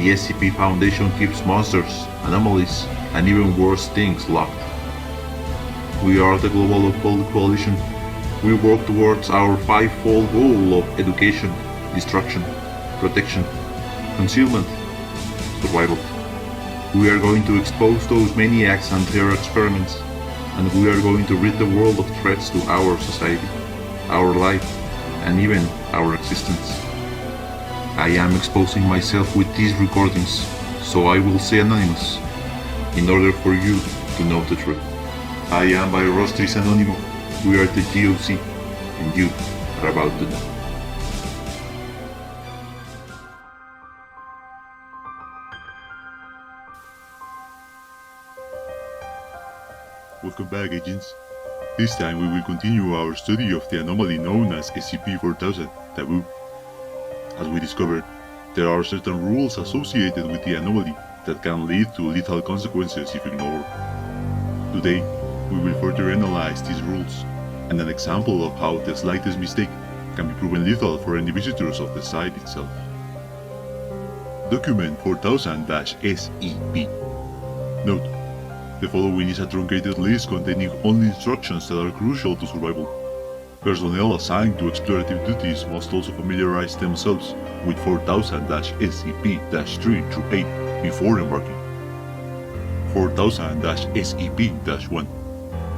The SCP Foundation keeps monsters, anomalies, and even worse things locked. We are the Global Occult Coalition. We work towards our five-fold goal of education, destruction, protection, concealment, survival. We are going to expose those maniacs and their experiments, and we are going to rid the world of threats to our society, our life, and even our existence. I am exposing myself with these recordings, so I will stay anonymous, in order for you to know the truth. I am by Rostris Anonymous. We are the GOC, and you are about to know. Welcome back, agents. This time we will continue our study of the anomaly known as SCP-4000, Taboo. As we discovered, there are certain rules associated with the anomaly that can lead to lethal consequences if ignored. Today, we will further analyze these rules, and an example of how the slightest mistake can be proven lethal for any visitors of the site itself. Document 4000-SEP. Note: the following is a truncated list containing only instructions that are crucial to survival. Personnel assigned to explorative duties must also familiarize themselves with 4000-SCP-3 through 8 before embarking. 4000-SEP-1.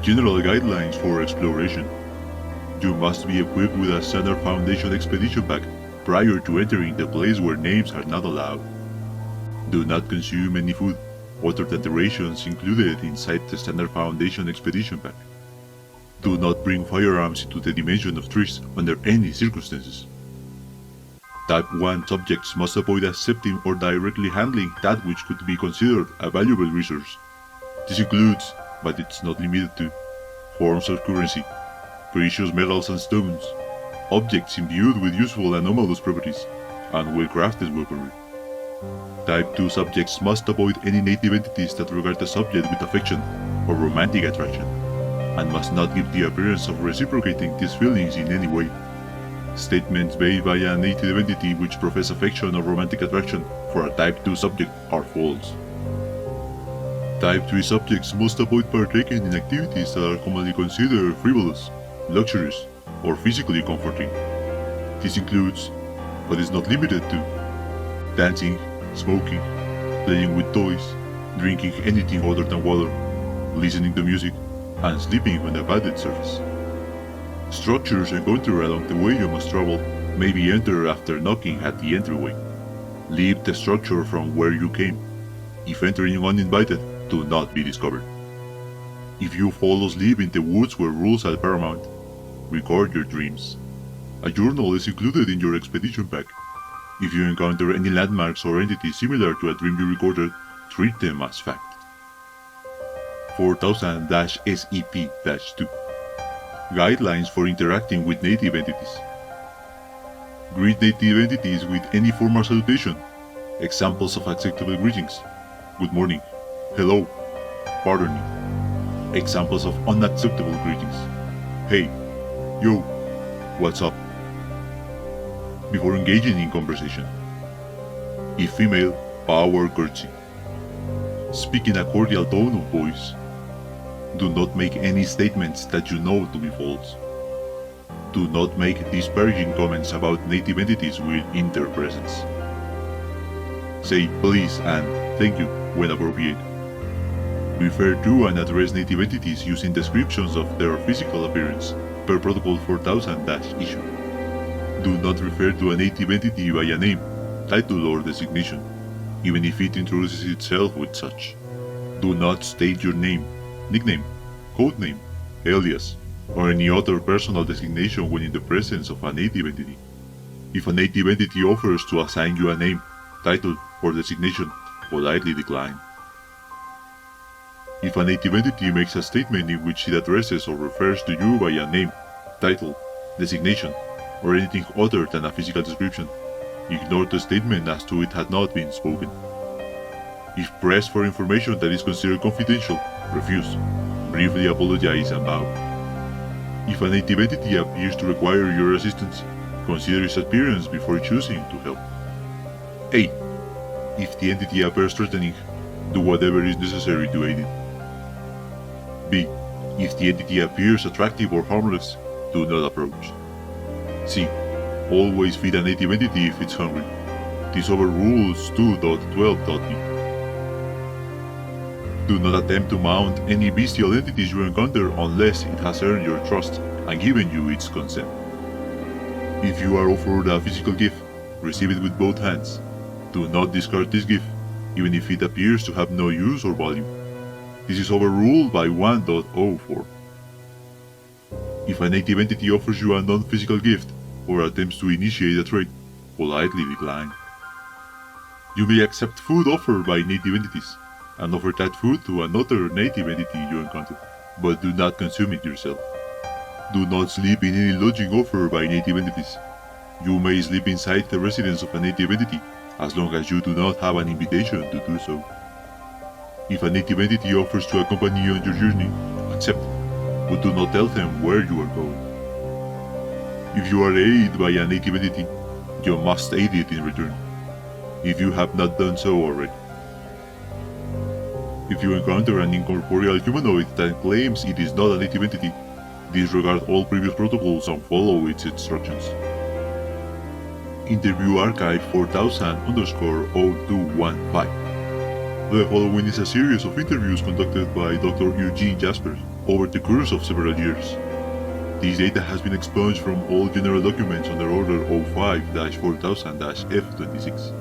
General Guidelines for Exploration. You must be equipped with a standard Foundation expedition pack prior to entering the place where names are not allowed. Do not consume any food other than the rations included inside the standard Foundation expedition pack. Do not bring firearms into the dimension of trees under any circumstances. Type 1 subjects must avoid accepting or directly handling that which could be considered a valuable resource. This includes, but it's not limited to, forms of currency, precious metals and stones, objects imbued with useful anomalous properties, and well-crafted weaponry. Type 2 subjects must avoid any native entities that regard the subject with affection or romantic attraction, and must not give the appearance of reciprocating these feelings in any way. Statements made by a native entity which profess affection or romantic attraction for a Type 2 subject are false. Type 3 subjects must avoid partaking in activities that are commonly considered frivolous, luxurious, or physically comforting. This includes, but is not limited to, dancing, smoking, playing with toys, drinking anything other than water, listening to music, and sleeping on a padded surface. Structures encountered along the way you must travel may be entered after knocking at the entryway. Leave the structure from where you came. If entering uninvited, do not be discovered. If you fall asleep in the woods where rules are paramount, record your dreams. A journal is included in your expedition pack. If you encounter any landmarks or entities similar to a dream you recorded, treat them as fact. 4000-SEP-2. Guidelines for interacting with native entities. Greet native entities with any formal salutation. Examples of acceptable greetings: good morning, hello, pardon me. Examples of unacceptable greetings: hey, yo, what's up? Before engaging in conversation. If female, bow or curtsy. Speak in a cordial tone of voice. Do not make any statements that you know to be false. Do not make disparaging comments about native entities in their presence. Say please and thank you when appropriate. Refer to and address native entities using descriptions of their physical appearance per Protocol 4000-issue. Do not refer to a native entity by a name, title or designation, even if it introduces itself with such. Do not state your name, nickname, codename, alias, or any other personal designation when in the presence of a native entity. If a native entity offers to assign you a name, title, or designation, politely decline. If a native entity makes a statement in which it addresses or refers to you by a name, title, designation, or anything other than a physical description, ignore the statement as though it had not been spoken. If pressed for information that is considered confidential, refuse. Briefly apologize and bow. If a native entity appears to require your assistance, consider its appearance before choosing to help. 8. If the entity appears threatening, do whatever is necessary to aid it. B. If the entity appears attractive or harmless, do not approach. C. Always feed a native entity if it's hungry. This overrules 2.12.d. Do not attempt to mount any bestial entities you encounter unless it has earned your trust and given you its consent. If you are offered a physical gift, receive it with both hands. Do not discard this gift, even if it appears to have no use or value. This is overruled by 1.04. If a native entity offers you a non-physical gift or attempts to initiate a trade, politely decline. You may accept food offered by native entities and offer that food to another native entity you encounter, but do not consume it yourself. Do not sleep in any lodging offered by native entities. You may sleep inside the residence of a native entity, as long as you do not have an invitation to do so. If a native entity offers to accompany you on your journey, accept, but do not tell them where you are going. If you are aided by a native entity, you must aid it in return, if you have not done so already. If you encounter an incorporeal humanoid that claims it is not a native entity, disregard all previous protocols and follow its instructions. Interview Archive 4000-0215. The following is a series of interviews conducted by Dr. Eugene Jaspers over the course of several years. This data has been expunged from all general documents under Order 05-4000-F26.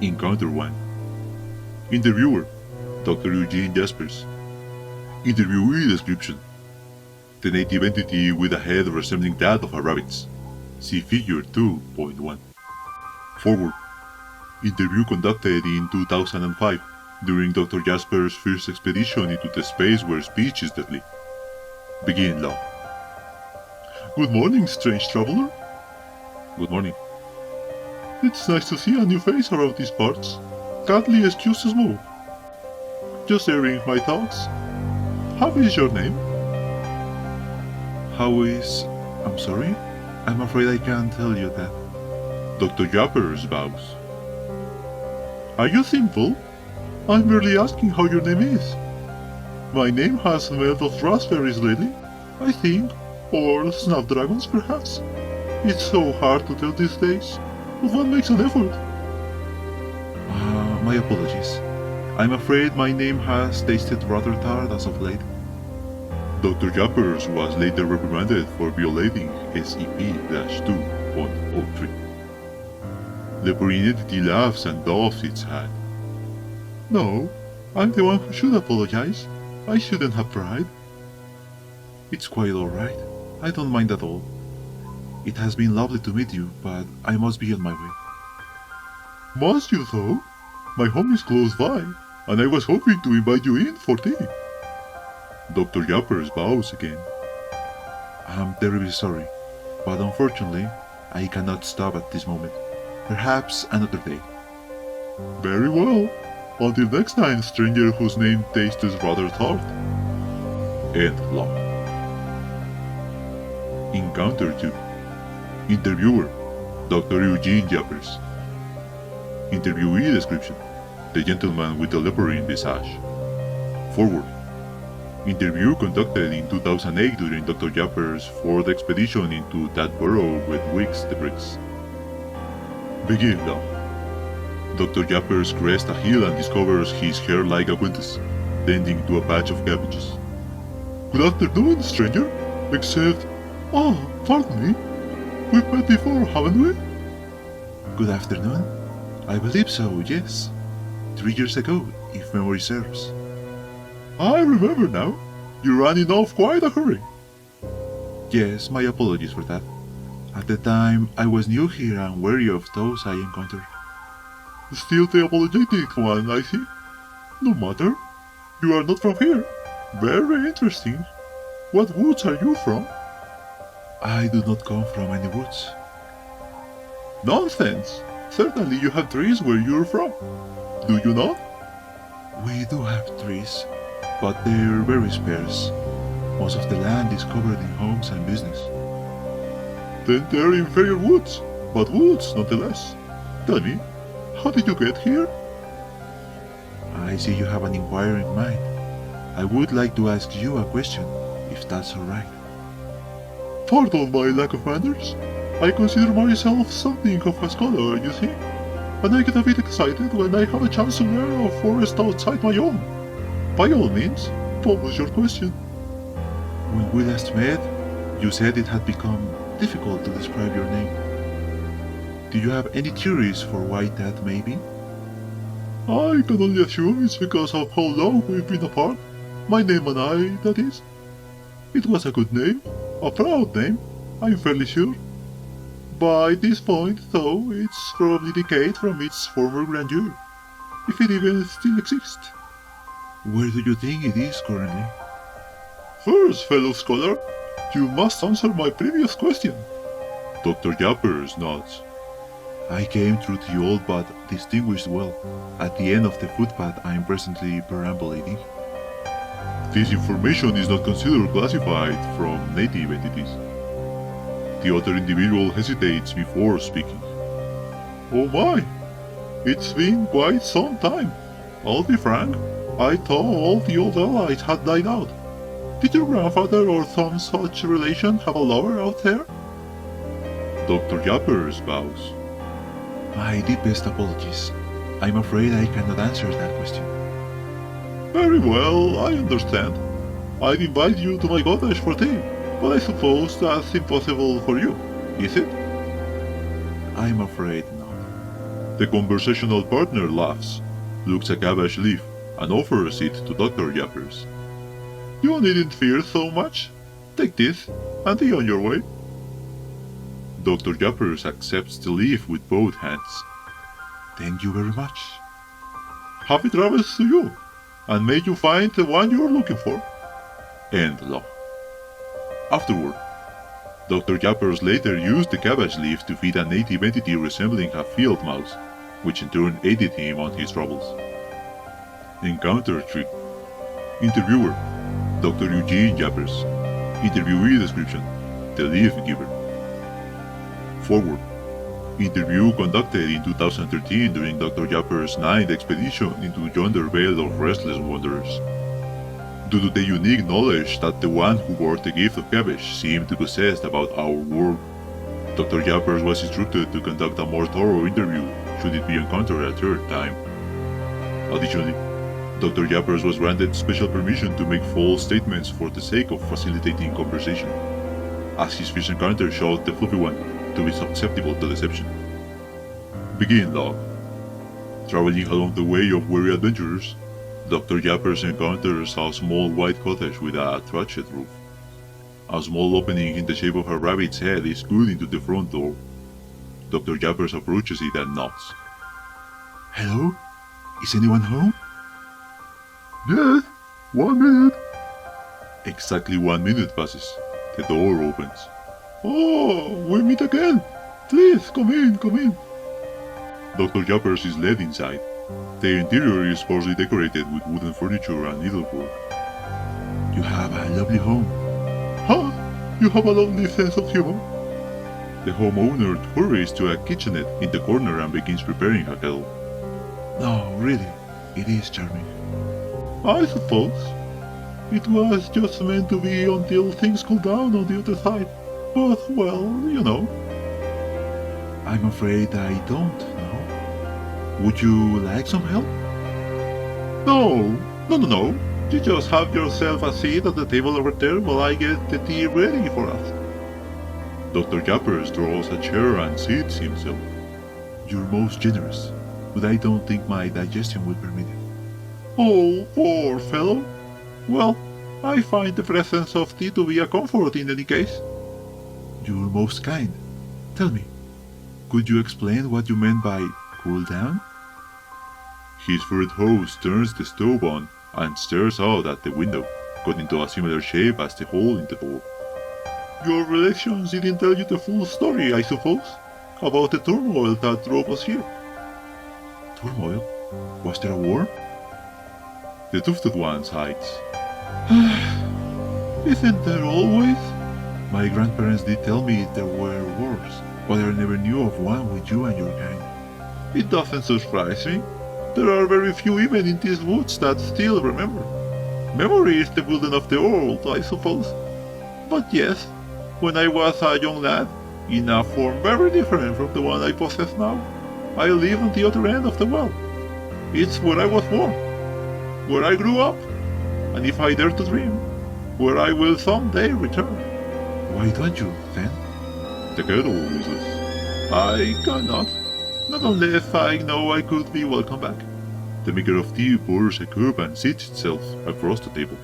Encounter 1. Interviewer, Dr. Eugene Jaspers. Interviewee description: the native entity with a head resembling that of a rabbit's. See Figure 2.1. Forward. Interview conducted in 2005 during Dr. Jasper's first expedition into the space where speech is deadly. Begin log. Good morning, strange traveler. Good morning. It's nice to see a new face around these parts. Kindly excuse the smoke. Just airing my thoughts. How is your name? I'm sorry? I'm afraid I can't tell you that. Dr. Jaspers bows. Are you simple? I'm merely asking how your name is. My name has smelled of raspberries lately, I think, or snapdragons perhaps. It's so hard to tell these days, but one makes an effort. My apologies. I'm afraid my name has tasted rather tart as of late. Dr. Jaspers was later reprimanded for violating SCP-2.03. The brain entity laughs and doffs its hat. No, I'm the one who should apologize. I shouldn't have tried. It's quite alright. I don't mind at all. It has been lovely to meet you, but I must be on my way. Must you though? My home is close by, and I was hoping to invite you in for tea. Dr. Jaspers bows again. I'm terribly sorry, but unfortunately, I cannot stop at this moment. Perhaps another day. Very well. Until next time, stranger whose name tastes rather tart. End log. Encounter 2. Interviewer, Dr. Eugene Jaspers. Interviewee description: the gentleman with the leopardine visage. Forward. Interview conducted in 2008 during Dr. Jaspers' fourth expedition into that burrow with Wix the bricks. Begin now. Dr. Jaspers crests a hill and discovers his hair-like acquaintance, tending to a patch of cabbages. Good afternoon, stranger. Except... pardon me. We've met before, haven't we? Good afternoon. I believe so, yes. 3 years ago, if memory serves. I remember now. You ran in off quite a hurry. Yes, my apologies for that. At the time, I was new here and wary of those I encountered. Still the apologetic one, I see. No matter. You are not from here. Very interesting. What woods are you from? I do not come from any woods. Nonsense! Certainly you have trees where you are from. Do you not? We do have trees, but they're very sparse. Most of the land is covered in homes and business. Then they're inferior woods, but woods nonetheless. Tell me, How did you get here? I see you have an inquiring mind. I would like to ask you a question, if that's alright. Pardon my lack of manners. I consider myself something of a scholar, you see, and I get a bit excited when I have a chance to learn a forest outside my own. By all means, what was your question? When we last met, you said it had become difficult to describe your name. Do you have any theories for why that may be? I can only assume it's because of how long we've been apart. My name and I, that is. It was a good name, a proud name, I'm fairly sure. By this point, though, it's probably decayed from its former grandeur, if it even still exists. Where do you think it is currently? First, fellow scholar, you must answer my previous question. Dr. Jappers nods. I came through the old but distinguished well, at the end of the footpath I am presently perambulating. This information is not considered classified from native entities. The other individual hesitates before speaking. Oh my! It's been quite some time. I'll be frank, I thought all the old allies had died out. Did your grandfather or some such relation have a lover out there? Dr. Jappers bows. My deepest apologies. I'm afraid I cannot answer that question. Very well, I understand. I'd invite you to my cottage for tea, but I suppose that's impossible for you, is it? I'm afraid not. The conversational partner laughs, looks a cabbage leaf, and offers it to Dr. Jappers. You needn't fear so much. Take this, and be on your way. Dr. Jappers accepts the leaf with both hands. Thank you very much. Happy travels to you, and may you find the one you're looking for. End law. Afterward, Dr. Jappers later used the cabbage leaf to feed a native entity resembling a field mouse, which in turn aided him on his troubles. Encounter 3. Interviewer, Dr. Eugene Jappers. Interviewee description, the leaf giver. Forward. Interview conducted in 2013 during Dr. Jappers' 9th expedition into yonder vale of restless wanderers. Due to the unique knowledge that the one who bore the gift of cabbage seemed to possess about our world, Dr. Jappers was instructed to conduct a more thorough interview should it be encountered a third time. Additionally, Dr. Jappers was granted special permission to make false statements for the sake of facilitating conversation, as his first encounter showed the fluffy one to be susceptible to deception. Begin log. Traveling along the way of weary adventurers, Dr. Jappers encounters a small white cottage with a thatched roof. A small opening in the shape of a rabbit's head is good into the front door. Dr. Jappers approaches it and knocks. Hello? Is anyone home? Yes, 1 minute. Exactly 1 minute passes. The door opens. Oh, we meet again. Please, come in, come in. Dr. Jappers is led inside. The interior is sparsely decorated with wooden furniture and needlework. You have a lovely home. Huh? You have a lovely sense of humor. The homeowner hurries to a kitchenette in the corner and begins preparing a kettle. No, really, it is charming. I suppose. It was just meant to be until things cool down on the other side. But, well, you know. I'm afraid I don't know. Would you like some help? No. You just have yourself a seat at the table over there while I get the tea ready for us. Dr. Jappers draws a chair and seats himself. You're most generous, but I don't think my digestion will permit it. Oh, poor fellow. Well, I find the presence of tea to be a comfort in any case. You're most kind. Tell me, could you explain what you meant by cool down? His third host turns the stove on and stares out at the window, cut into a similar shape as the hole in the door. Your relations didn't tell you the full story, I suppose, about the turmoil that drove us here. Turmoil? Was there a war? The tufted one sighs. Isn't there always? My grandparents did tell me there were wars, but I never knew of one with you and your kind. It doesn't surprise me. There are very few even in these woods that still remember. Memory is the building of the world, I suppose. But yes, when I was a young lad, in a form very different from the one I possess now, I lived on the other end of the world. It's where I was born, where I grew up, and if I dare to dream, where I will someday return. Why don't you, then? The kettle whistles. I cannot. Not unless I know I could be welcome back. The maker of tea pours a cup and seats itself across the table.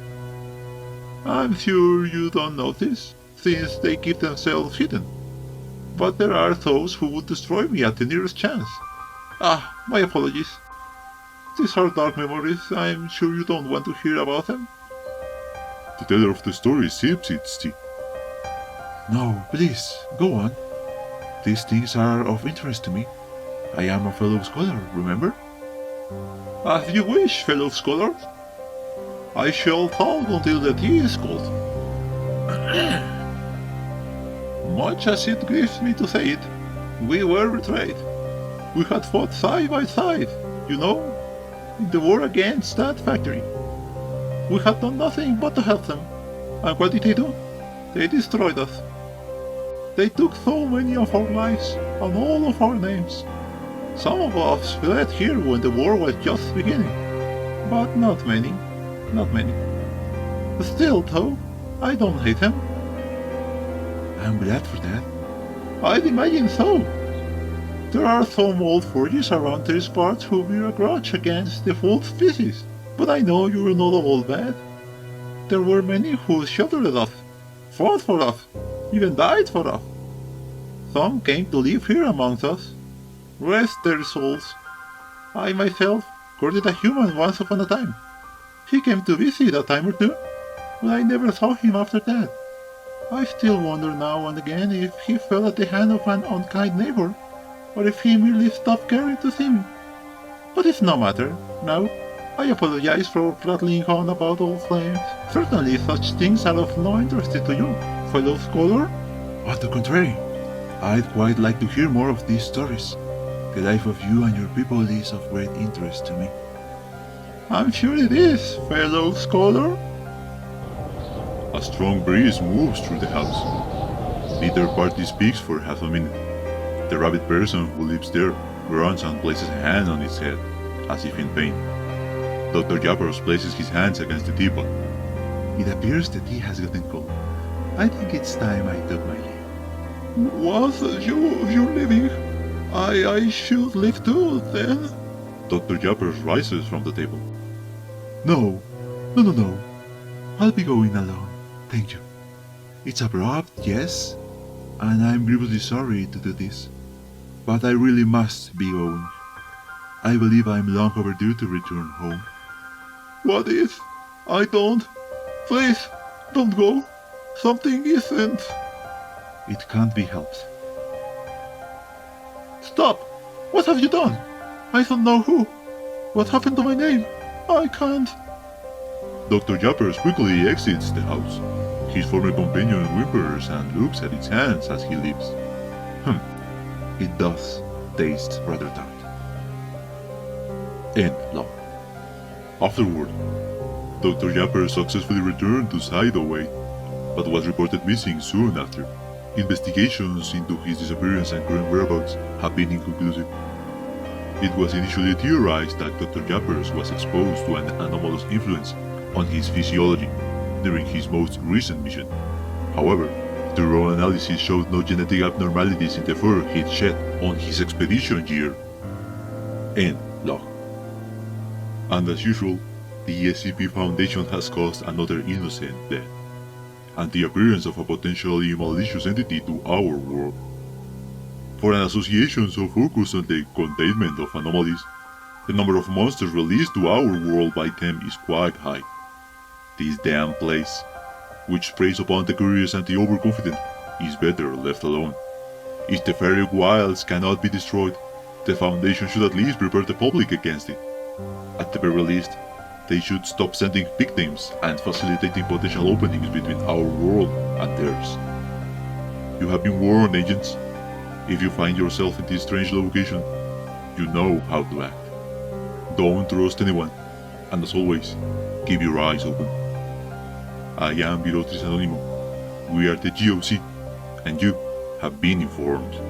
I'm sure you don't notice, since they keep themselves hidden. But there are those who would destroy me at the nearest chance. My apologies. These are dark memories. I'm sure you don't want to hear about them. The teller of the story sips its tea. No, please, go on. These things are of interest to me. I am a fellow scholar, remember? As you wish, fellow scholars. I shall talk until the tea is cold. Much as it grieves me to say it, we were betrayed. We had fought side by side, you know, in the war against that factory. We had done nothing but to help them. And what did they do? They destroyed us. They took so many of our lives and all of our names. Some of us fled here when the war was just beginning, but not many. Still, though, I don't hate them. I'm glad for that. I'd imagine so. There are some old forges around these parts who bear a grudge against the full species, but I know you're not all bad. There were many who sheltered us, fought for us, even died for us. Some came to live here amongst us. Rest their souls. I myself courted a human once upon a time. He came to visit a time or two, but I never saw him after that. I still wonder now and again if he fell at the hand of an unkind neighbor, or if he merely stopped caring to see me. But it's no matter. Now, I apologize for prattling on about old flames. Certainly such things are of no interest to you, fellow scholar. On the contrary, I'd quite like to hear more of these stories. The life of you and your people is of great interest to me. I'm sure it is, fellow scholar. A strong breeze moves through the house. Neither party speaks for half a minute. The rabbit person who lives there grunts and places a hand on his head, as if in pain. Dr. Jappers places his hands against the teapot. It appears the tea has gotten cold. I think it's time I took my leave. Was you're leaving? I should leave too, then? Dr. Jappers rises from the table. No. I'll be going alone. Thank you. It's abrupt, yes, and I'm grievously sorry to do this, but I really must be going. I believe I'm long overdue to return home. What if I don't? Please, don't go. Something isn't. It can't be helped. Stop! What have you done? I don't know who. What happened to my name? I can't. Dr. Jappers quickly exits the house. His former companion whimpers and looks at its hands as he leaves. It does taste rather tart. End log. Afterward, Dr. Jappers successfully returned to Hideaway, but was reported missing soon after. Investigations into his disappearance and current whereabouts have been inconclusive. It was initially theorized that Dr. Jappers was exposed to an anomalous influence on his physiology during his most recent mission. However, thorough analysis showed no genetic abnormalities in the fur he'd shed on his expedition year. End log. And as usual, the SCP Foundation has caused another innocent death, and the appearance of a potentially malicious entity to our world. For an association so focused on the containment of anomalies, the number of monsters released to our world by them is quite high. This damn place, which preys upon the curious and the overconfident, is better left alone. If the Fary wilds cannot be destroyed, the Foundation should at least prepare the public against it. At the very least, they should stop sending victims and facilitating potential openings between our world and theirs. You have been warned, agents. If you find yourself in this strange location, you know how to act. Don't trust anyone, and as always, keep your eyes open. I am Virotris Anonymous. We are the GOC, and you have been informed.